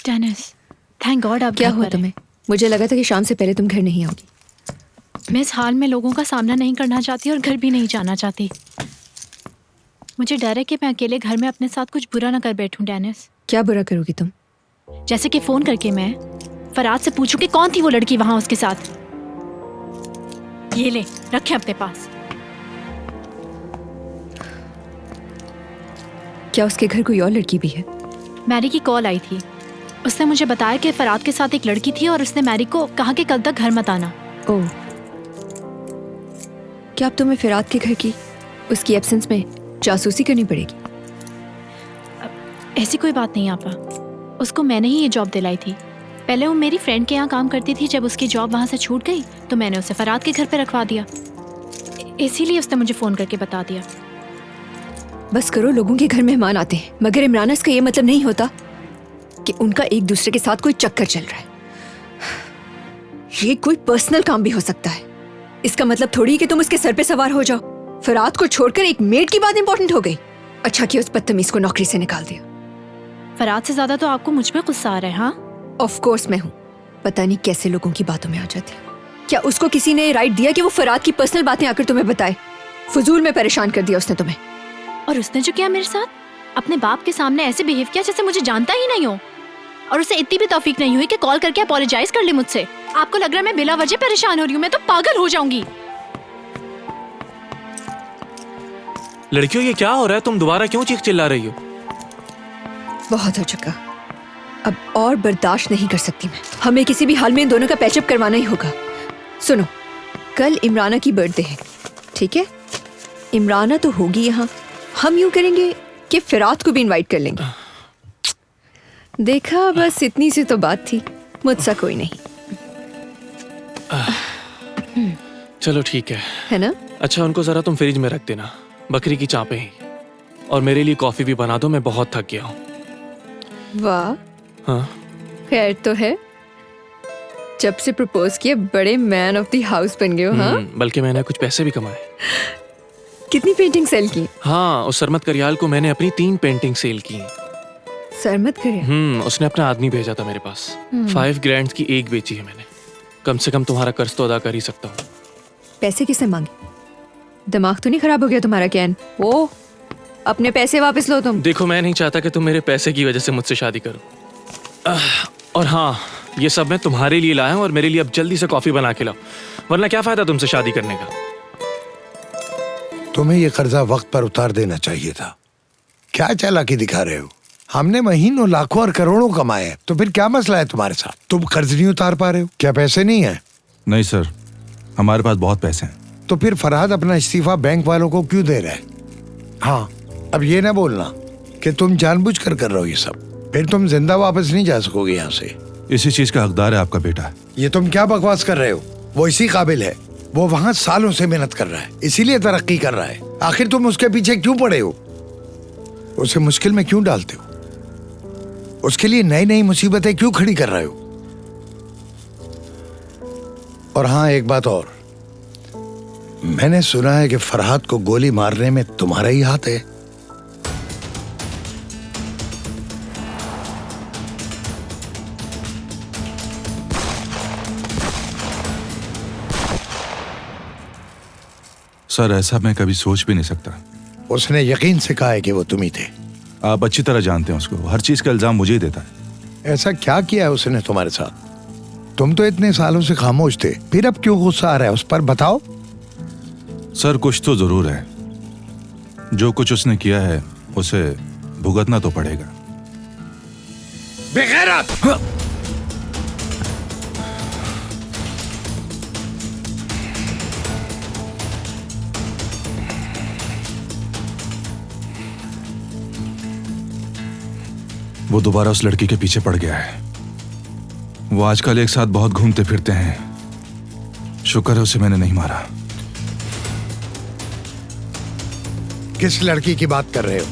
Dennis, thank God आप क्या घर हुआ पर तुम्हें? मुझे लगा था कि शाम से पहले तुम घर नहीं आओगी। हैं। मैं इस हाल में लोगों का सामना नहीं करना चाहती और घर भी नहीं जाना चाहती। मुझे डर है कि मैं अकेले घर में अपने साथ कुछ बुरा ना कर बैठूं डेनिस। क्या बुरा करोगी तुम? जैसे कि फोन करके मैं फराज से पूछूं कि कौन थी वो लड़की वहां उसके साथ। ये ले, रखे अपने पास। क्या उसके घर कोई और लड़की भी है? मैरी की कॉल आई थी। उसने मुझे बताया कि फराज के साथ एक लड़की थी और उसने मैरी को कहा कि कल तक घर मत आना। ओह, क्या अब तुम्हें फिराद के घर की उसकी एब्सेंस में जासूसी करनी पड़ेगी? ऐसी कोई बात नहीं आपा। उसको मैंने ही ये जॉब दिलाई थी। पहले वो मेरी फ्रेंड के यहाँ काम करती थी। जब उसकी जॉब वहाँ से छूट गई तो मैंने उसे फराद के घर पे रखवा दिया। इसीलिए उसने मुझे फोन करके बता दिया। बस करो, लोगों के घर मेहमान आते हैं, मगर इमरान, इसका ये मतलब नहीं होता कि उनका एक दूसरे के साथ कोई चक्कर चल रहा है। ये कोई पर्सनल काम भी हो सकता है। इसका मतलब थोड़ी कि तुम उसके सर पे सवार हो जाओ। फराद को छोड़कर एक मेड की बात इंपॉर्टेंट हो गई। अच्छा कि उस बदतमीज को नौकरी से निकाल दिया। फराद से ज्यादा तो आपको मुझ पे गुस्सा आ रहा है। हाँ, ऑफ कोर्स मैं हूँ। पता नहीं कैसे लोगों की बातों में आ जाती है। क्या उसको किसी ने राइट दिया कि वो फराद की पर्सनल बातें आकर तुम्हें बताए? फजूल में परेशान कर दिया उसने तुम्हें। और उसने जो किया मेरे साथ, अपने बाप के सामने ऐसे बिहेव किया जैसे मुझे जानता ही नहीं हो। और उसे इतनी भी तौफीक नहीं हुई कि कॉल करके अपोलोजाइज कर ले मुझसे। आपको लग रहा है मैं बिला वजह परेशान हो रही हूँ? मैं तो पागल हो जाऊंगी। लड़कियों, ये क्या हो रहा है? तुम दोबारा क्यों चीख चिल्ला रही हो? बहुत हो चुका, अब और बर्दाश्त नहीं कर सकती मैं। हमें किसी भी हाल में इन दोनों का पैचअप करवाना ही होगा। सुनो, कल इमराना की बर्थडे है, ठीक है? इमराना तो होगी यहाँ। हम यूं करेंगे कि फिराद को भी इनवाइट कर लेंगे। देखा, बस इतनी सी तो बात थी, मुझसे कोई नहीं। चलो ठीक है ना? अच्छा, उनको जरा तुम फ्रिज में रख देना, बकरी की चापें ही। और मेरे लिए कॉफी भी बना दो, मैं बहुत थक गया हूँ। वाह, हाँ, खैर तो है। जब से प्रपोज किए बड़े मैन ऑफ द हाउस बन गए हो। हाँ, बल्कि मैंने कुछ पैसे भी कमाए। कितनी पेंटिंग सेल की? हाँ, उस सरमत करियाल को मैंने अपनी 3 पेंटिंग सेल की। सरमत करे? उसने अपना आदमी भेजा था मेरे पास। 5 ग्रैंड की एक बेची है मैंने। कम से कम तुम्हारा कर्ज तो अदा कर ही सकता हूँ। पैसे किससे मांगे? दिमाग तो नहीं खराब हो गया तुम्हारा? कैन वो अपने पैसे वापस लो तुम। देखो, मैं नहीं चाहता कि तुम मेरे पैसे की वजह से मुझसे शादी करो। और हाँ, ये सब मैं तुम्हारे लिए लाया हूँ और मेरे लिए अब जल्दी से कॉफी बना के लाओ, वरना क्या फायदा तुमसे शादी करने का। तुम्हें ये कर्जा वक्त पर उतार देना चाहिए था। क्या चालाकी दिखा रहे हो? हमने महीनों लाखों और करोड़ों कमाए हैं, तो फिर क्या मसला है तुम्हारे साथ? तुम कर्ज नहीं उतार पा रहे हो? क्या पैसे नहीं है? नहीं सर, हमारे पास बहुत पैसे हैं। तो फिर फरहाद अपना इस्तीफा बैंक वालों को क्यों दे रहा है? हाँ, अब ये ना बोलना कि तुम जानबूझकर कर रहे हो ये सब। फिर तुम जिंदा वापस नहीं जा सकोगे यहाँ से। इसी चीज का हकदार है आपका बेटा। ये तुम क्या बकवास कर रहे हो? वो इसी काबिल है। वो वहाँ सालों से मेहनत कर रहा है, इसीलिए तरक्की कर रहा है। आखिर तुम उसके पीछे क्यों पड़े हो? उसे मुश्किल में क्यों डालते हो? उसके लिए नई नई मुसीबतें क्यों खड़ी कर रहे हो? और हाँ, एक बात और, मैंने सुना है कि फरहाद को गोली मारने में तुम्हारा ही हाथ है। सर, ऐसा मैं कभी सोच भी नहीं सकता। उसने यकीन से कहा है कि वो तुम ही थे। आप अच्छी तरह जानते हैं उसको, हर चीज का इल्जाम मुझे ही देता है। ऐसा क्या किया है उसने तुम्हारे साथ? तुम तो इतने सालों से खामोश थे, फिर अब क्यों गुस्सा आ रहा है उस पर? बताओ। सर, कुछ तो जरूर है। जो कुछ उसने किया है उसे भुगतना तो पड़ेगा। बेगैरत! वो दोबारा उस लड़की के पीछे पड़ गया है। वो आजकल एक साथ बहुत घूमते फिरते हैं। शुक्र है उसे मैंने नहीं मारा। किस लड़की की बात कर रहे हो?